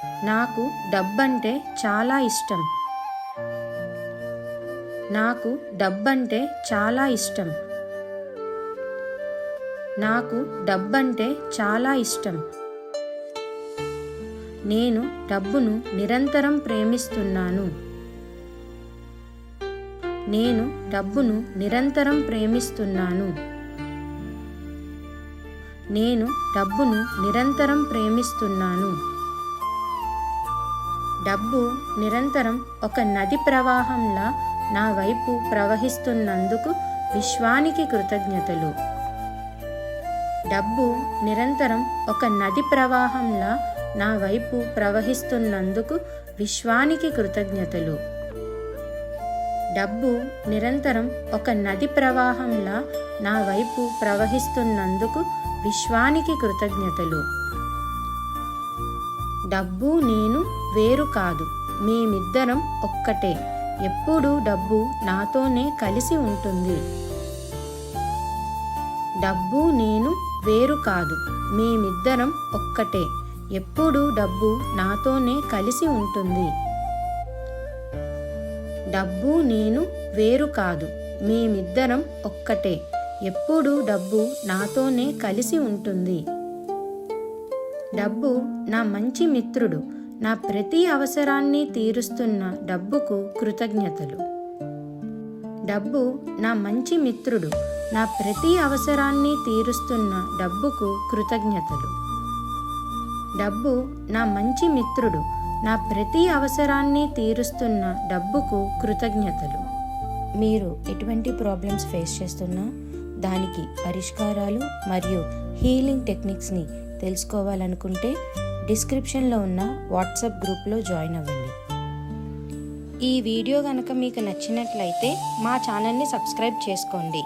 నాకు డబ్బంటే చాలా ఇష్టం. నాకు డబ్బంటే చాలా ఇష్టం. నాకు డబ్బంటే చాలా ఇష్టం. నేను డబ్బును నిరంతరం ప్రేమిస్తున్నాను. నేను డబ్బును నిరంతరం ప్రేమిస్తున్నాను. నేను డబ్బును నిరంతరం ప్రేమిస్తున్నాను. డబ్బు నిరంతరం ఒక నది ప్రవాహంలా నా వైపు ప్రవహిస్తున్నందుకు విశ్వానికి కృతజ్ఞతలు. డబ్బు నిరంతరం ఒక నది ప్రవాహంలా నా వైపు ప్రవహిస్తున్నందుకు విశ్వానికి కృతజ్ఞతలు. డబ్బు నిరంతరం ఒక నది ప్రవాహంలా నా వైపు ప్రవహిస్తున్నందుకు విశ్వానికి కృతజ్ఞతలు. డబ్బు నేను వేరు కాదు, మేమిద్దరం ఒక్కటే. ఎప్పుడూ డబ్బు నాతోనే కలిసి ఉంటుంది. డబ్బు నేను వేరు కాదు, మేమిద్దరం ఒక్కటే. ఎప్పుడూ డబ్బు నాతోనే కలిసి ఉంటుంది. డబ్బు నేను వేరు కాదు, మేమిద్దరం ఒక్కటే. ఎప్పుడూ డబ్బు నాతోనే కలిసి ఉంటుంది. డబ్బు నా మంచి మిత్రుడు. నా ప్రతి అవసరాన్ని తీరుస్తున్న డబ్బుకు కృతజ్ఞతలు. డబ్బు నా మంచి మిత్రుడు. నా ప్రతి అవసరాన్ని తీరుస్తున్న డబ్బుకు కృతజ్ఞతలు. డబ్బు నా మంచి మిత్రుడు. నా ప్రతి అవసరాన్ని తీరుస్తున్న డబ్బుకు కృతజ్ఞతలు. మీరు ఎటువంటి ప్రాబ్లమ్స్ ఫేస్ చేస్తున్నా దానికి పరిష్కారాలు మరియు హీలింగ్ టెక్నిక్స్ని తెలుసుకోవాలనుకుంటే డిస్క్రిప్షన్లో ఉన్న వాట్సాప్ గ్రూప్లో జాయిన్ అవ్వండి. ఈ వీడియో కనుక మీకు నచ్చినట్లయితే మా ఛానల్ని సబ్స్క్రైబ్ చేసుకోండి.